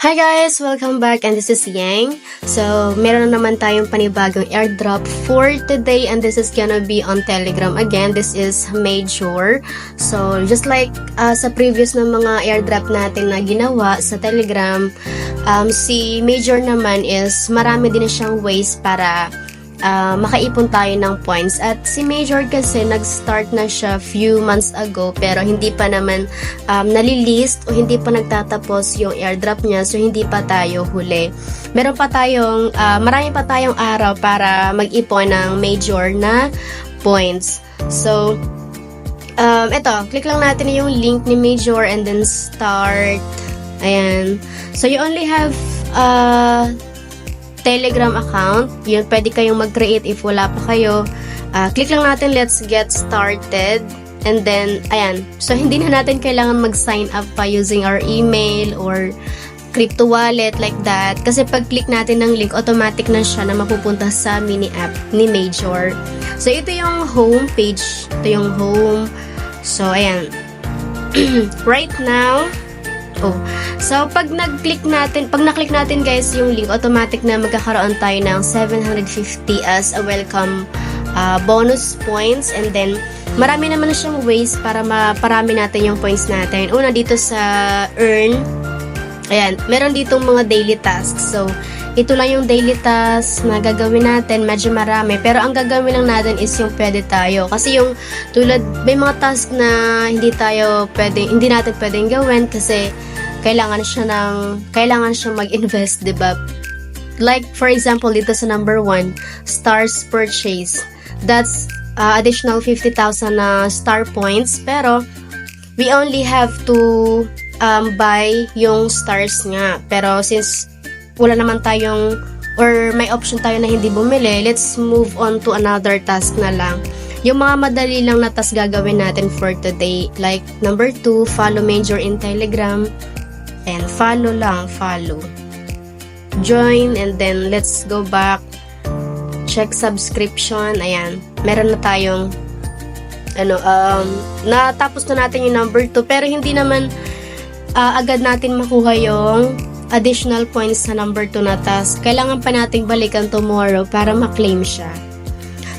Hi guys! Welcome back and this is Yang. So, meron na naman tayong panibagong airdrop for today and this is gonna be on Telegram again. This is Major. So, just like sa previous na mga airdrop natin na ginawa sa Telegram, si Major naman is marami din na siyang ways para makaipon tayo ng points. At si Major kasi nag-start na siya few months ago pero hindi pa naman nalilist o hindi pa nagtatapos yung airdrop niya, so hindi pa tayo huli. Meron pa tayong marami pa tayong araw para mag-ipon ng Major na points. So eto, click lang natin yung link ni Major and then start. Ayan. So you only have Telegram account. Yun, pwede kayong mag-create if wala pa kayo. Click lang natin, let's get started. And then, ayan. So, hindi na natin kailangan mag-sign up pa using our email or crypto wallet like that. Kasi pag click natin ng link, automatic na siya na mapupunta sa mini app ni Major. So, ito yung home page. Ito yung home. So, ayan. Right now, so pag na-click natin guys yung link, automatic na magkakaroon tayo ng 750 as a welcome bonus points, and then marami naman na siyang ways para maparami natin yung points natin. Una dito sa earn, ayan, meron ditong mga daily tasks. So ito lang yung daily tasks na gagawin natin, medyo marami, pero ang gagawin lang natin is yung pwede tayo. Kasi yung tulad, may mga task na hindi natin pwedeng gawin kasi kailangan siya mag-invest, diba? Like, for example, dito sa number 1, stars purchase. That's additional 50,000 na star points, pero we only have to buy yung stars nga. Pero since wala naman tayong, or may option tayo na hindi bumili, let's move on to another task na lang. Yung mga madali lang na task gagawin natin for today. Like, number 2, follow Major in Telegram. And follow. Join, and then let's go back. Check subscription. Ayan. Meron na tayong natapos na natin yung number 2, pero hindi naman agad natin makuha yung additional points sa number 2 na task. Kailangan pa nating balikan tomorrow para ma-claim siya.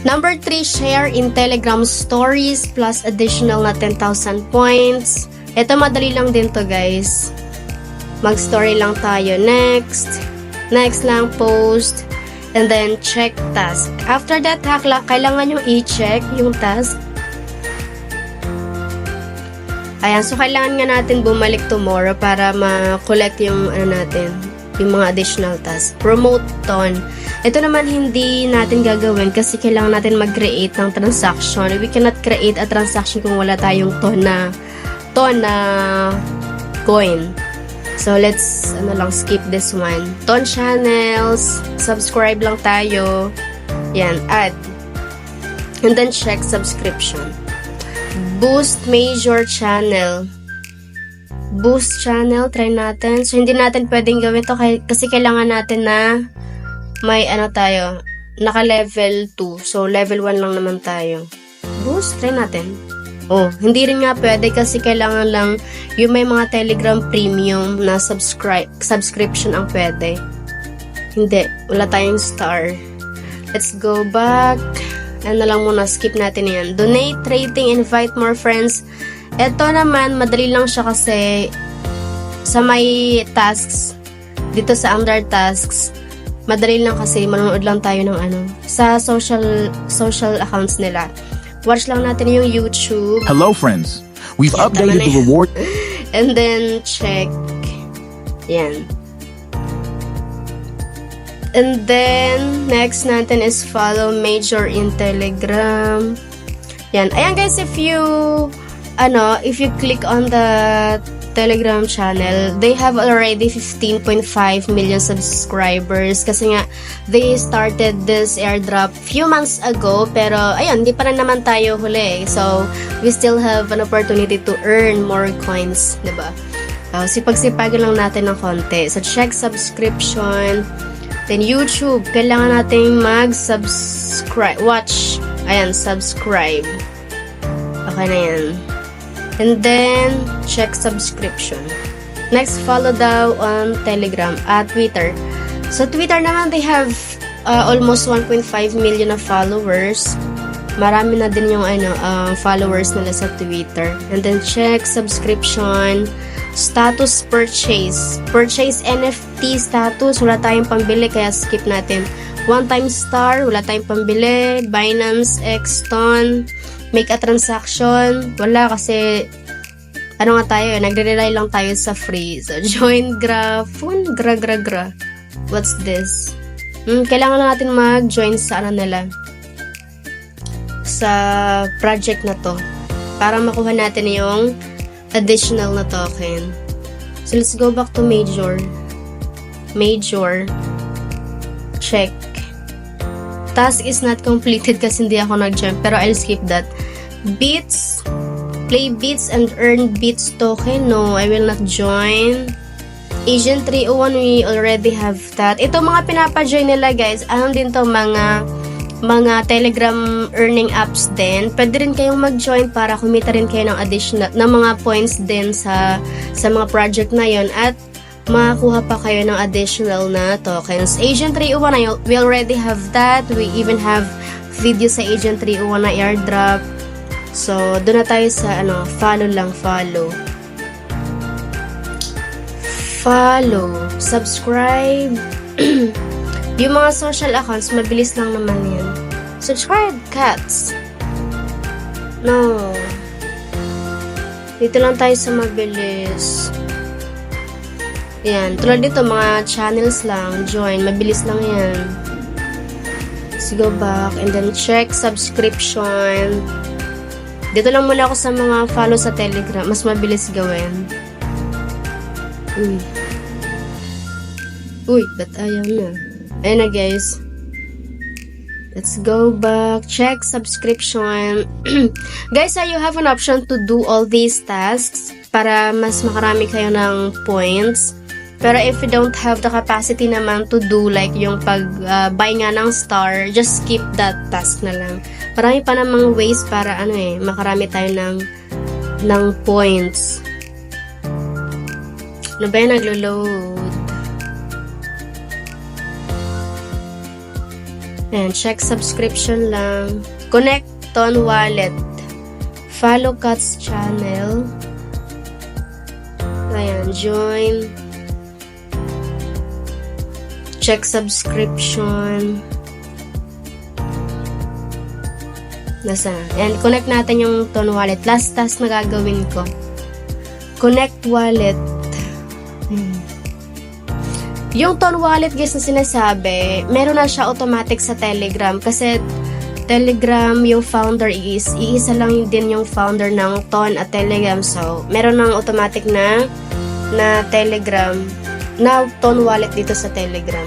Number 3, share in Telegram stories plus additional na 10,000 points. Ito madali lang din to guys. Mag-story lang tayo. Next lang, post. And then, check task. After that, kailangan nyo i-check yung task. Ayan, so kailangan nga natin bumalik tomorrow para ma-collect yung yung mga additional task. Promote ton. Ito naman hindi natin gagawin kasi kailangan natin mag-create ng transaction. We cannot create a transaction kung wala tayong ton na coin. So, let's skip this one. Ton channels, subscribe lang tayo. Yan, add. And then, check subscription. Boost Major channel. Boost channel, try natin. So, hindi natin pwedeng gawin to kasi kailangan natin na may naka-level 2. So, level 1 lang naman tayo. Boost, try natin. Hindi rin nga pwede kasi kailangan lang yung may mga Telegram premium na subscription ang pwede. Hindi, wala tayong star. Let's go back. Ano lang muna, skip natin yan. Donate, rating, invite more friends. Ito naman, madali lang siya kasi sa may tasks, dito sa under tasks, madali lang kasi manonood lang tayo ng sa social accounts nila. Watch lang natin yung YouTube. Hello friends, we've updated the reward. And then check. Yan. And then next natin is follow Major in Telegram. Yan. Ayan guys, if you click on the Telegram channel, they have already 15.5 million subscribers kasi nga they started this airdrop few months ago, pero ayun, hindi pa rin naman tayo huli. So we still have an opportunity to earn more coins, diba? Sipag-sipagan lang natin ng konti. So check subscription. Then YouTube, kailangan nating mag-subscribe. Watch. Ayan, subscribe. Okay na yan. And then, check subscription. Next, follow daw on Telegram at Twitter. So, Twitter naman, they have almost 1.5 million na followers. Marami na din yung followers nila sa Twitter. And then, check subscription, status purchase. Purchase NFT status, wala tayong pambili, kaya skip natin. One-time star, wala tayong pambili. Binance, Xton, make a transaction, wala kasi ano nga tayo, nagre-rely lang tayo sa free. So, join graph, gra. What's this? Kailangan lang natin mag-join sa nila, sa project na to, para makuha natin yung additional na token. So, let's go back to Major. Check. Task is not completed kasi hindi ako nag-join, pero I'll skip that. Beats, play beats and earn beats token. No, I will not join. Agent 301, we already have that. Ito mga pinapa-join nila, guys, ano din to, mga Telegram earning apps din. Pwede rin kayong mag-join para kumita rin kayo ng additional na mga points din sa mga project na yon, at makakuha pa kayo ng additional na tokens. Agent 301, we already have that. We even have video sa Agent 301 na airdrop. So, doon na tayo sa follow lang, follow, subscribe. Yung mga social accounts, mabilis lang naman yan. Subscribe, cats. No. Dito lang tayo sa mabilis. Yan. Tulad dito, mga channels lang. Join. Mabilis lang yan. Let's go back and then check subscription. Dito lang muna ako sa mga follow sa Telegram. Mas mabilis gawin. Uy, ba't ayaw na? Ayun na, guys. Let's go back. Check subscription. Guys, you have an option to do all these tasks para mas makarami kayo ng points. Pero if you don't have the capacity naman to do like yung pag-buy nga ng star, just skip that task na lang. Marami pa namang ways para makarami tayo ng points. Ano ba yung naglo-load? Ayan, check subscription lang. Connect Ton Wallet. Follow Kat's channel. Ayan, join. Check subscription. Nasa? Ayan, connect natin yung Ton Wallet. Last task na gagawin ko. Connect wallet. Yung Ton Wallet, guys, na sinasabi, meron na siya automatic sa Telegram kasi Telegram, yung founder iisa lang din yung founder ng Ton at Telegram. So, meron ng automatic na Telegram, na Ton Wallet dito sa Telegram.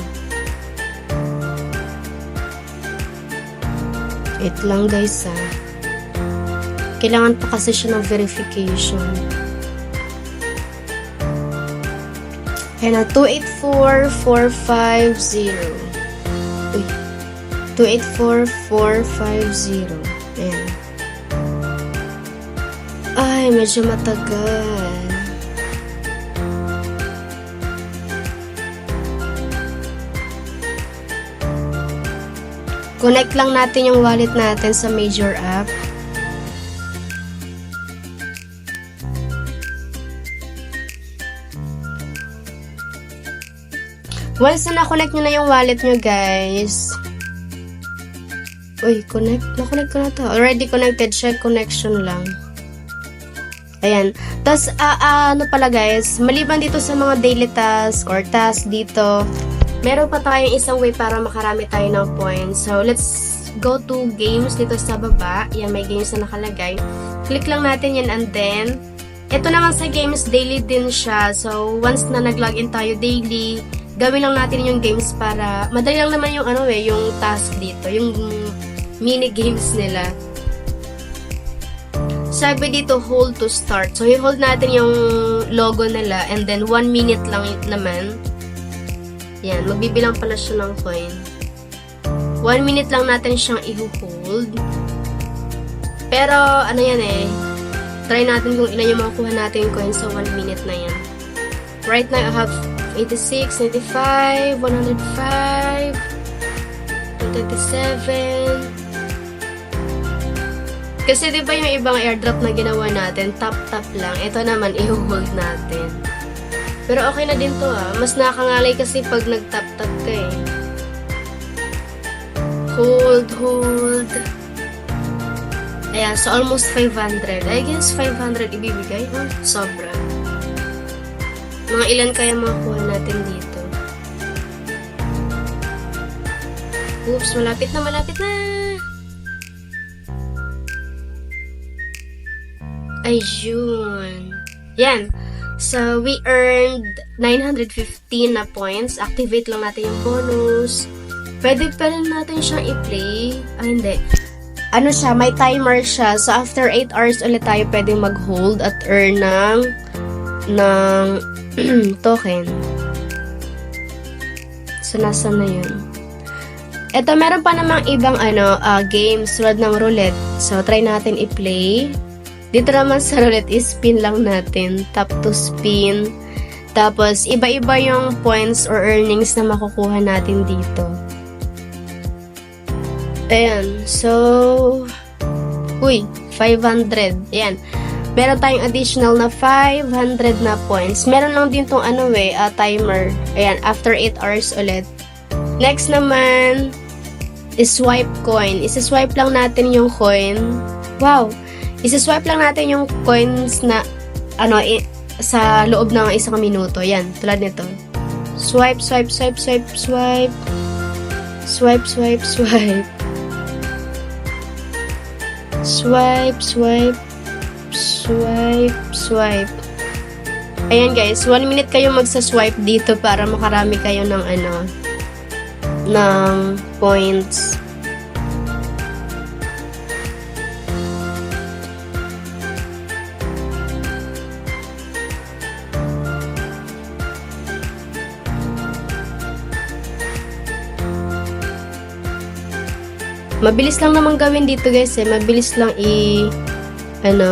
Wait lang, guys, kailangan pa kasi siya ng verification. Ayan na, 284450. Uy, 284450. Ayan. Ay, medyo matagal. Connect lang natin yung wallet natin sa Major app. Once na na-connect nyo na yung wallet nyo, guys. Uy, na-connect ko na to. Already connected. Check connection lang. Ayan. Tapos, ano pala, guys, maliban dito sa mga daily task or task dito, meron pa tayong isang way para makarami tayo ng points. So, let's go to games dito sa baba. Yan, may games na nakalagay. Click lang natin yan and then, ito naman sa games, daily din siya. So, once na nag-login tayo daily, gawin lang natin yung games para, madali lang naman yung yung task dito, yung mini games nila. Sabi dito, hold to start. So, i-hold natin yung logo nila and then 1 minute lang naman. Yan, magbibilang pala siya ng coin. 1 minute lang natin siyang i-hold. Pero, try natin kung ilan yung makukuha natin coin sa 1 minute na yan. Right now, I have 86, 95, 105, 127. Kasi di ba yung ibang airdrop na ginawa natin, tap-tap lang. Ito naman, i-hold natin. Pero okay na din to Mas nakakangalay kasi pag nag-tap-tap ka eh. Hold. Ayan, so almost 500. I guess 500 ibibigay. Sobra. Mga ilan kaya makuha natin dito? Oops, malapit na. Ayun. Yan. So, we earned 915 na points. Activate lang natin yung bonus. Pwede pa rin natin siyang i-play. Hindi. Ano siya, may timer siya. So, after 8 hours ulit tayo pwedeng mag-hold at earn ng token. So, nasa na yun? Ito, meron pa namang ibang games tulad ng roulette. So, try natin i-play. Dito naman sa roulette, spin lang natin. Tap to spin. Tapos, iba-iba yung points or earnings na makukuha natin dito. Ayan. So, 500. Ayan. Meron tayong additional na 500 na points. Meron lang din tong timer. Ayan, after 8 hours ulit. Next naman, is swipe coin. Isa-swipe lang natin yung coin. Wow! Isa-swipe lang natin yung coins na sa loob ng isang minuto. Yan, tulad nito. Swipe. Swipe. Ayan guys, 1 minute kayo magsa-swipe dito para makarami kayo ng ng points. Mabilis lang naman gawin dito guys Mabilis lang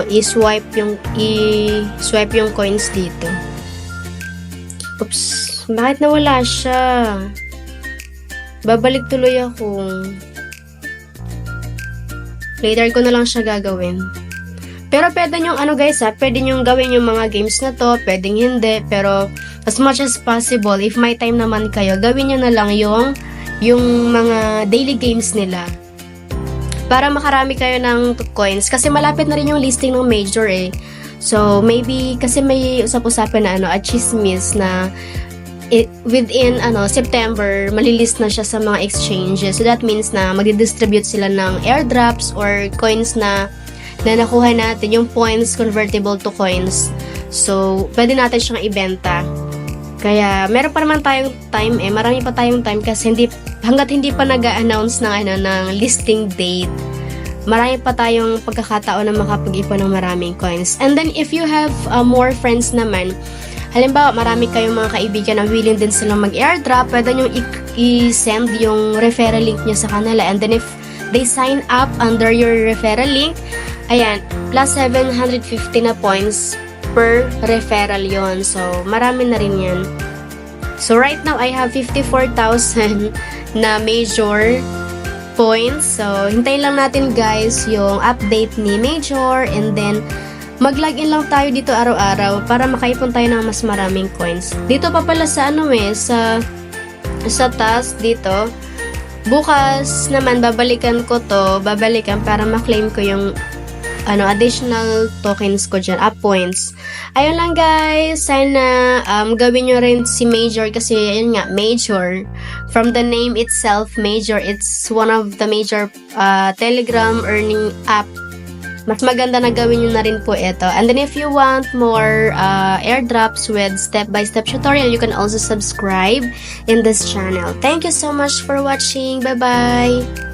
i-swipe yung coins dito. Oops, bakit nawala siya? Babalik tuloy ako. Later ko na lang siya gagawin. Pero pwede nyo pwede nyo gawin yung mga games na to, pwedeng hindi, pero as much as possible, if may time naman kayo, gawin nyo na lang yung mga daily games nila. Para makarami kayo ng coins. Kasi malapit na rin yung listing ng major So, maybe, kasi may usap-usapan na chismis na within September, malilist na siya sa mga exchanges. So, that means na magdidistribute sila ng airdrops or coins na nakuha natin, yung points convertible to coins. So, pwede natin siyang ibenta. Kaya, meron pa naman tayong time marami pa tayong time kasi hanggat hindi pa nag-a-announce ng listing date, marami pa tayong pagkakataon na makapag-ipon ng maraming coins. And then, if you have more friends naman, halimbawa, marami kayong mga kaibigan na willing din silang mag-airdrop, pwede nyo i-send yung referral link nyo sa kanila. And then, if they sign up under your referral link, ayan, plus 750 na points per referral yon. So, marami na rin yan. So, right now, I have 54,000 na major points. So, hintayin lang natin guys yung update ni major and then mag-login lang tayo dito araw-araw para makaipon tayo ng mas maraming coins. Dito pa pala sa sa task dito. Bukas naman babalikan para ma-claim ko yung additional tokens ko dyan, points. Ayun lang guys, sana gawin nyo rin si Major kasi ayun nga, Major. From the name itself, Major, it's one of the major Telegram earning app. Mas maganda na gawin nyo na rin po ito. And then if you want more airdrops with step-by-step tutorial, you can also subscribe in this channel. Thank you so much for watching. Bye-bye!